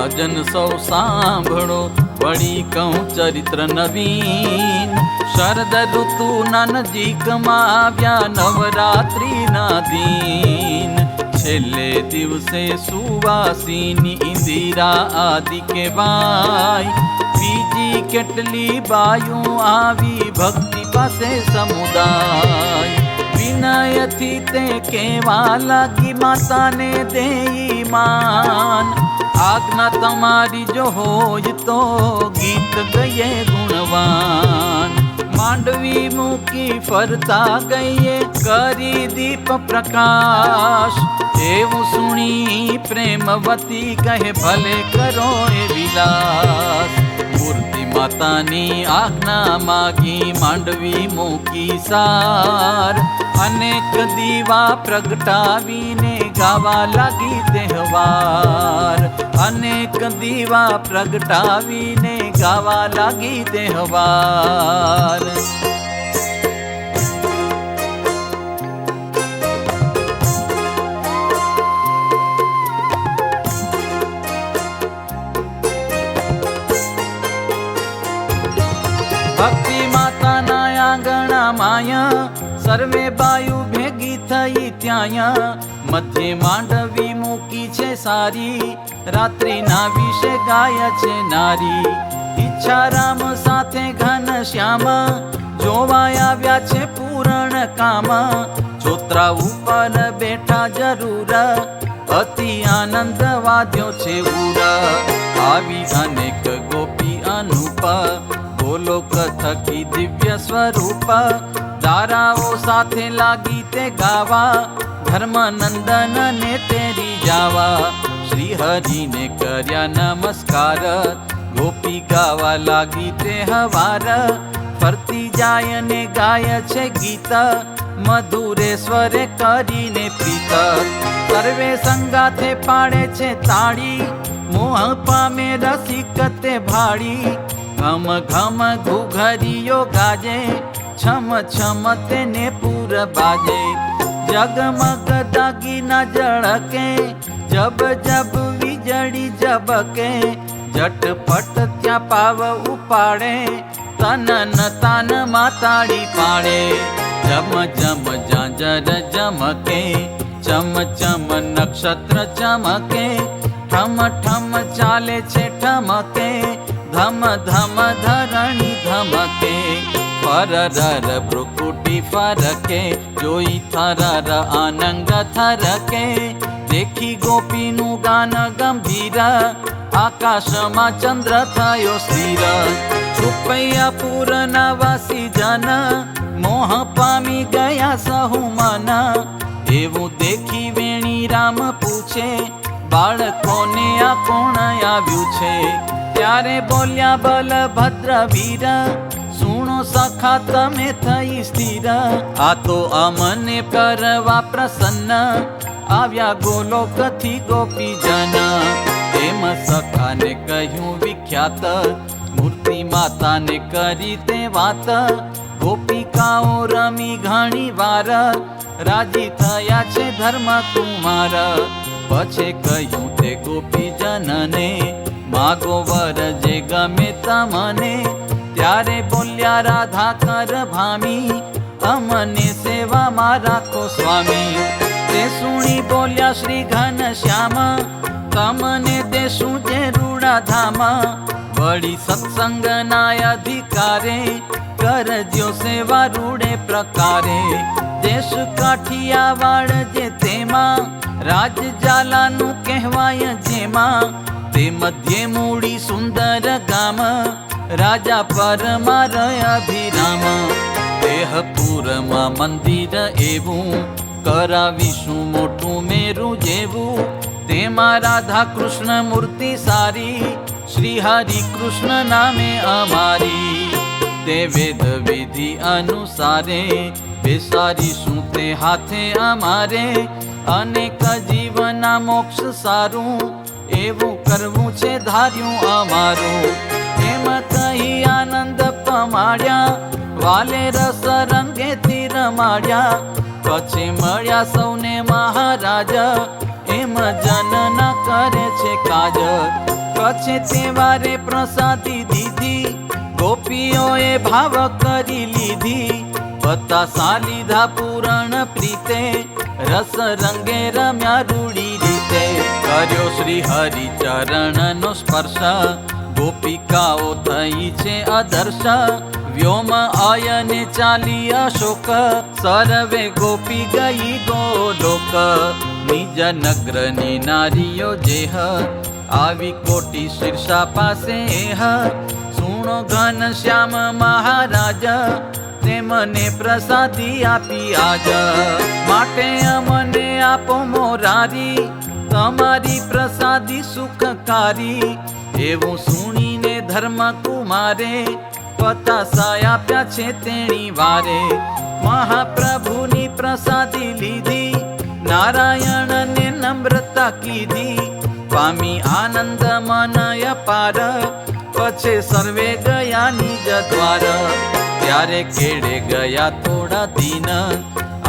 ભજન સૌ સાંભળો, વળી કહું ચરિત્ર નવીન. શરદ ઋતુના નજીકમાં આવ્યા નવરાત્રિના દિન. છેલ્લે દિવસે સુવાસીની ઇન્દિરા આદિ કહેવાય. બીજી કેટલી બાયું આવી ભક્તિ પાસે સમુદાય. વિનયથી તે કેવા લાગી માતાને દેઈ માન. આજ્ઞા તમારી જો હોય તો ગીત ગયે ગુણવાન. માંડવી મૂકી ફરતા ગયે કરી દીપ પ્રકાશ. એવું સુણી પ્રેમવતી કહે ભલે કરો એ વિલાસ. મૂર્તિ માતાની આજ્ઞા માગી માંડવી મૂકી સાર. અનેક દીવા પ્રગટાવીને ગાવા લાગી તહેવાર. અનેક દીવા પ્રગટાવીને ગાવા લાગી તહેવાર. ભક્તિ માતાના આંગણા માયા સર્વે બાયુ ભેગી થઈ ત્યાંયા. મધ્ય માંડવી મૂકી છે સારી, રાત્રિના વિશે ગાય છે નારી. ઈચ્છારામ સાથે ઘન શ્યામ જોવા આવ્યા છે પૂરણ કામ. ચોતરા ઉપર બેઠા જરૂર, અતિ આનંદ વાદ્યો છે ઉર. આવી અનેક ગોપી અનુપ, ગોલોક થકી દિવ્ય સ્વરૂપ. તારાઓ સાથે લાગી તે ગાવા, ધર્મનંદન ને તેરી જાવા. શ્રી હરિને કર્યા નમસ્કાર, ગોપી ગાવા લાગી તે હવાર. ફરતી જાય ને ગાય છે ગીત, મધુરેશ્વરે કરીને પ્રીત. સર્વે સંગાથે પાડે છે તાળી, મોહ પામે રસિક તે ભાળી. ઘમ ઘમ ઘુઘરીયો ગાજે, છમ છમ તેને પૂર બાજે. જગમગ દાગીના જળકે, જબ જબ વીજળી ઝબકે. ઝટપટ ત્યાં પાવ ઉપાડે, તનન તાન માતાળી પાડે. જમ જમ ઝાંઝર જમકે, ચમ ચમ નક્ષત્ર ચમકે. ઠમ ઠમ ચાલે છે ઠમકે, ધમ ધમ ધરણી ધમકે. ફરર ભ્રુકુટી ફરકે, જોઈ થરર આનંદ થરકે. દેખી ગોપીનું ગાન ગંભીર, આકાશમાં ચંદ્ર થયો સ્થિર. છુપૈયા પૂરના વાસી જન, મોહ પામી ગયા સહુ મન. એવું દેખી વેણી રામ પૂછે, બાળકોને આ કોણ આવ્યું છે? ત્યારે બોલ્યા બલભદ્ર વીર, સુણો સખા તમે થઈ સ્થિર. આ તો અમને કરવા પ્રસન્ન, આવ્યા ગોલોકથી ગોપીજન. તેમ સખાને કહ્યું વિખ્યાત, મૂર્તિ માતાને કરી તે વાત. ગોપિકાઓ રમી ઘણી વાર, રાજી થયા છે ધર્મ કુમાર. પછી કહ્યું તે ગોપીજનને, માગો વર જે ગમે તમને. ત્યારે બોલ્યા રાધા કર ભામી, અમને સેવામાં રાખો સ્વામી. તે સુણી બોલ્યા શ્રી ઘન શ્યામ, તમને દેશું જે રૂડા ધામ. વળી સત્સંગના અધિકારે, કરજો સેવા રૂડે પ્રકારે. દેશ કાઠિયાવાડ જે તેમાં, રાજ જાલાનું કહેવાય જેમાં. તે મધ્ય મૂડી સુંદર ગામ, રાજા પરમાર અભિરામ. દેહપુરમાં મંદિર એવું, કરાવીશું મોટું મેરું જેવું. તેમાં રાધા કૃષ્ણ મૂર્તિ સારી, શ્રી હરિ કૃષ્ણ નામે અમારી. તે વેદ વિધિ અનુસારે, બેસારીશું તે હાથે અમારે. અનેક જીવના મોક્ષ સારું, એવું કરવું છે ધાર્યું અમારું. એમ કહી આનંદ પમાડ્યા, વાલે રસ રંગેથી રમાડ્યા. પછી મળ્યા સૌને મહારાજ, એમ જન ન કરે છે કાજ. પછી તે વારે પ્રસાદી દીધી, ગોપીઓએ ભાવ કરી લીધી, બતાસા લીધા પૂરણ પ્રીતે, રસ રંગે રમ્યા રૂડી રીતે, કર્યો શ્રી હરિ ચરણનો સ્પર્શ, ગોપિકાઓ થઈ છે અદર્શ, વ્યોમ આયને ચાલી અશોક, સર્વે ગોપી ગઈ ગોલોક, નિજ નગરની નારીઓ જેહ, આવી કોટી શીર્ષા પાસે હ, સુણો ઘન શ્યામ મહારાજ, તેમને પ્રસાદી આપી આજ, માટે અમને આપો મોરારી, તમારી પ્રસાદી સુખકારી, એવું સુણીને ધર્મ કુમારે, પતાસા આપ્યા છે તેણી વારે, મહાપ્રભુની પ્રસાદી લીધી, નારાયણને નમ્રતા કીધી, પામી આનંદ મનય પાર, પછી સર્વે ગયા નિજ દ્વાર, ત્યારે કેડે ગયા થોડા દિન,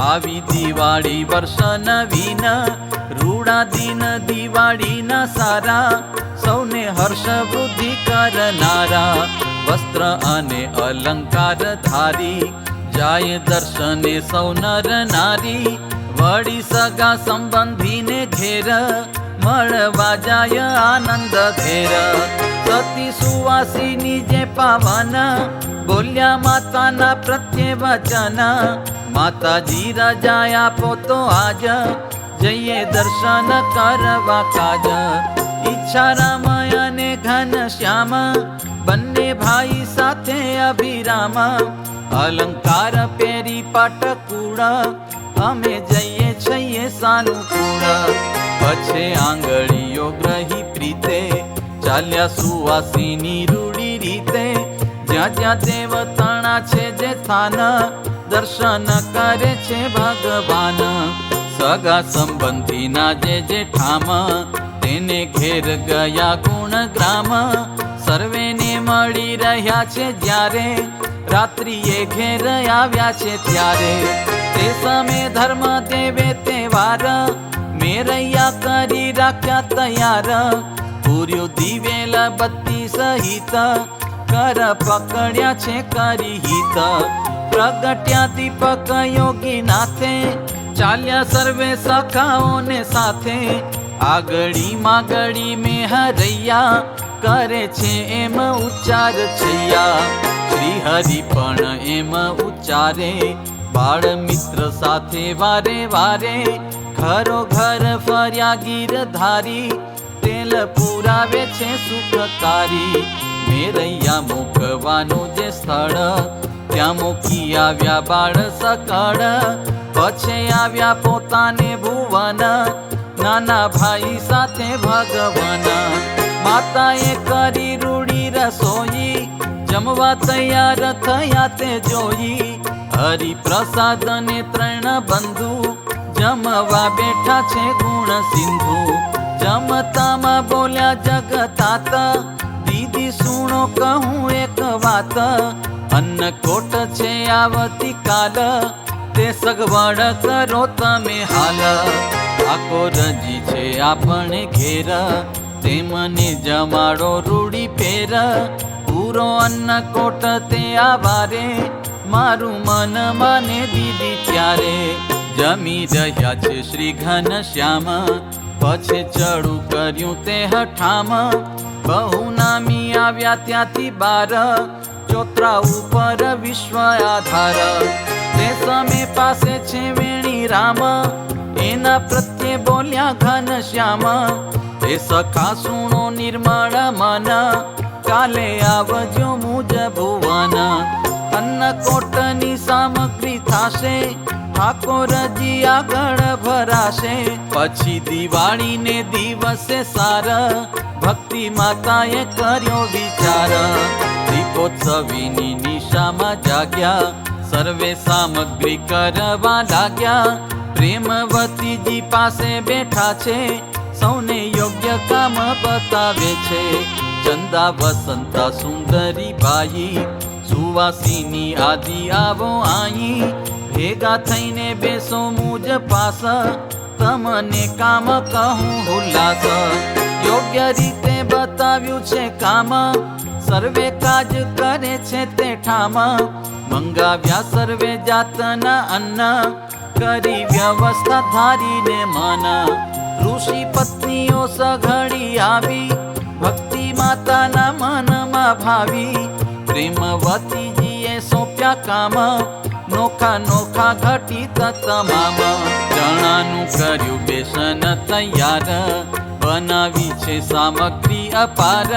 આવી દિવાળી વર્ષ નવીન, રૂડા દિન દિવાળીના સારા, સૌને હર્ષ વૃદ્ધિ કરનારા, વસ્ત્ર અને અલંકાર ધારી, જાય દર્શને સૌ નર નારી, વળી સગા સંબંધીને ઘેર, મળવા જાય આનંદ ઘેર, સતી સુવાસીની જે પાવન, બોલ્યા માતાના પ્રત્યે વચન, માતાજી રજા આપો તો આજ, જઈએ દર્શન કરવા કાજ, ઈચ્છા રામય અને ઘન શ્યામ, બંને ભાઈ સાથે અભિરામ, અલંકાર પહેરી પાટકુળ, અમે જઈએ છીએ સાનુકૂળ, પછી આંગળીઓ ગ્રહી પ્રીતે, ચાલ્યા સુવાસીની રૂડી રીતે, જ્યાં જ્યાં દેવતાણા છે જે સ્થાન, દર્શન કરે છે ભગવાન, સગા સંબંધીના જે ઠામ, તેને ઘેર ગયા ગુણ ગ્રામ, સર્વેને મળી રહ્યા છે જ્યારે, રાત્રિએ ઘેર આવ્યા છે ત્યારે, તે સમય ધર્મ દેવે તહેવાર, મેરૈયા કરી રાખ્યા તૈયાર, પૂર્યું દિવેલ બત્તી સહિત, કર પકડ્યા છે કરી હિત, પ્રગટ્યા દીપક યોગી નાથે, ચાલ્યા સર્વે સખાઓને સાથે, આગળી માગળી મેહરૈયા, કરે છે એમ ઉચ્ચાર છૈયા, શ્રી હરિ પણ એમ ઉચ્ચારે, બાળ મિત્ર સાથે વારે વારે, ઘરો ઘર ફર્યા ગીરધારી, તેલ પુરાવે છે સુખકારી, મેરૈયા મૂકવાનું જે સ્થળ, ત્યાં મૂકી આવ્યા બાળ સકળ, પછી આવ્યા પોતાને ભુવન, નાના ભાઈ સાથે ભગવાન, માતાએ કરી રૂડી રસોઈ, જમવા તૈયાર થયા તે જોઈ, હરિ પ્રસાદ ને ત્રણ બંધુ, જમવા બેઠા છે ગુણ સિંધુ, જમતામાં બોલ્યા જગતાત, દીદી સુણો કહું એક વાત, અન્નકોટ છે આવતી કાલ, તે સગવડ કરો તમે હાલ, ઠાકોરજી છે આપણે ઘેર, તેમને જમાડો રૂડી પેર, પૂરો અન્નકોટ તે આવારે, મારું મન માને દીદી ત્યારે, જમી રહ્યા છે શ્રી ઘન શ્યામ, પછી ચડું કર્યું તે હઠામ, બહુ નામી આવ્યા ત્યાંથી બાર, ચોતરા ઉપર વિશ્વ આધાર, તે સમય પાસે છે વેણી રામ, એના પ્રત્યે બોલ્યા ઘન શ્યામ, તે સખા સુણો નિર્મળ મન, કાલે આવજો મુજ ભુવન, અન્નકોટની સામગ્રી થાશે, ઠાકોરજી આગળ ભરાશે, પછી દિવાળીને દિવસે સાર, ભક્તિ માતાએ કર્યો વિચાર, દીપોત્સવીની નિશામાં જાગ્યા, સર્વે સામગ્રી કરવા લાગ્યા, પ્રેમવતીજી પાસે બેઠા છે, સૌને યોગ્ય કામ બતાવે છે, ચંદા વસંતા સુંદરી બાઈ, સુવાસીની આદિ આવો આઈ, ભેગા થઈને બેસો મુજ પાસ, તમને કામ કહું ઉલ્લાસ, યોગ્ય રીતે બતાવ્યું છે કામ, સર્વે કાજ કરે છે તે ઠામ. મંગાવ્યા સર્વે જાતના અન્ન, કરી વ્યવસ્થા ધારીને મન. ઋષિ પત્નીઓ સઘળી આવી, ભક્તિ માતાના મનમાં ભાવી. પ્રેમવતીજીએ સોંપ્યા કામ, નોખા નોખા ઘટિત તમામ. ચણાનું કર્યું બેસન તૈયાર, બનાવી છે સામગ્રી અપાર.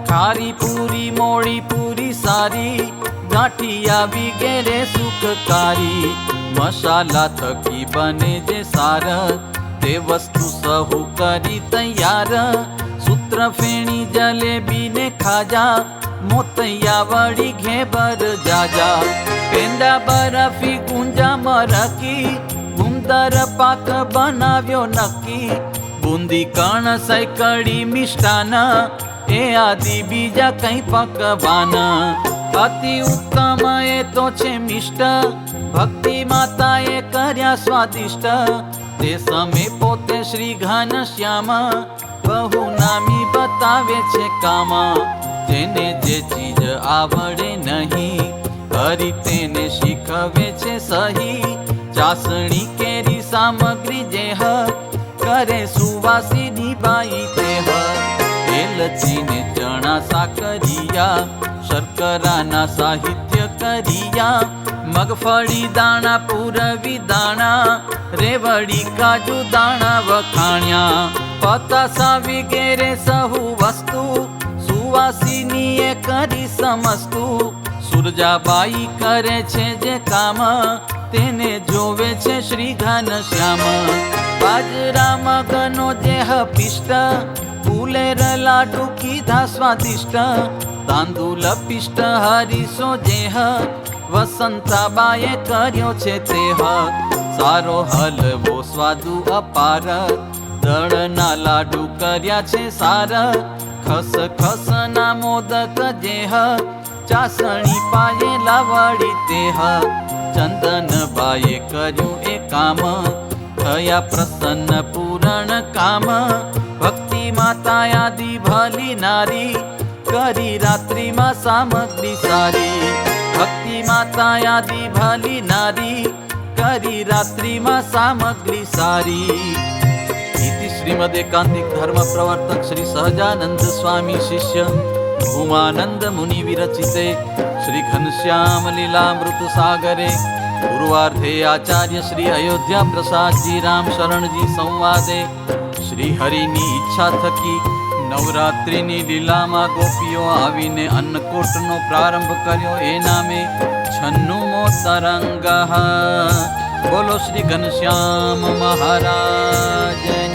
ખારી પૂરી મોળી પૂરી સારી, ગાંઠિયા વિગેરે સુખકારી. મસાલા થકી બને જે સાર, તે વસ્તુ સહુ કરી તૈયાર. સૂત્ર ફેણી જલેબી ને ખાજા, મોતૈયા વળી ઘેબર જાજા. પેંડા બરફી ગુંજા મરકી, ગુંદર પાક બનાવ્યો નક્કી. બુંદી કણસાઈ કડી મિષ્ટાન, એ આદિ બીજા કઈ પકવાન. અતિ ઉત્તમ એ તો છે મિષ્ટ, ભક્તિ માતાએ કર્યા સ્વાદિષ્ટ. તે સમય પોતે શ્રી ઘનશ્યામ, બહુ નામી બતાવે છે કામ. જેને જે ચીજ આવડે નહીં, હરી તેને શીખવે છે સહી. ચાસણી કેરી સામગ્રી જેહ, કરે સુવાસીની બાઈ તેહ. એલચીને ચણા સાકરિયા, શર્કરાના સાહિત્ય કરિયા. મગફળી દાણા પૂરવી દાણા, રેવડી કાજુ દાણા વખાણ્યા. પતાસા વિગેરે સહુ વસ્તુ, સુવાસીનીએ કરી સમસ્તુ. સુરજાબાઈ કરે છે જે કામ, તેને જોવે છે શ્રી ઘનશ્યામ. બાજરા મગનો જેહ પિષ્ટ, ફૂલેર લાડુ કીધા સ્વાદિષ્ટ. તાંદુલ પિષ્ટ હરીસો જેહ, વસંતાબાએ કર્યો છે તેહ. સારો હલવો સ્વાદુ અપાર, દળના લાડુ કર્યા છે સાર. ખસ ખસના મોદક જેહ, ચાસણી પાયે લાવડી તેહ. ચંદન બાએ કર્યું એ કામ, થયા પ્રસન્ન પૂરણ કામ. ભક્તિ માતા આદિ ભલી નારી, કરી રાત્રિમાં સામગ્રી સારી. ભક્તિ માતા આદિ ભલી નારી, કરી રાત્રિમાં સામગ્રી સારી. इति श्रीमद् एकांतिक धर्म प्रवर्तक श्री सहजानंद स्वामी शिष्य उमानंद मुनि विरचिते श्री घनश्याम लीलामृत सागरे पूर्वार्धे आचार्य श्री अयोध्या प्रसाद जी राम शरण जी संवादे श्री हरिनी इच्छा थकी नवरात्रिनी લીલામાં ગોપીઓ આવીને અન્નકૂટનો પ્રારંભ કર્યો. એ નામે 96મો તરંગ. બોલો શ્રી ઘનશ્યામ મહારાજ.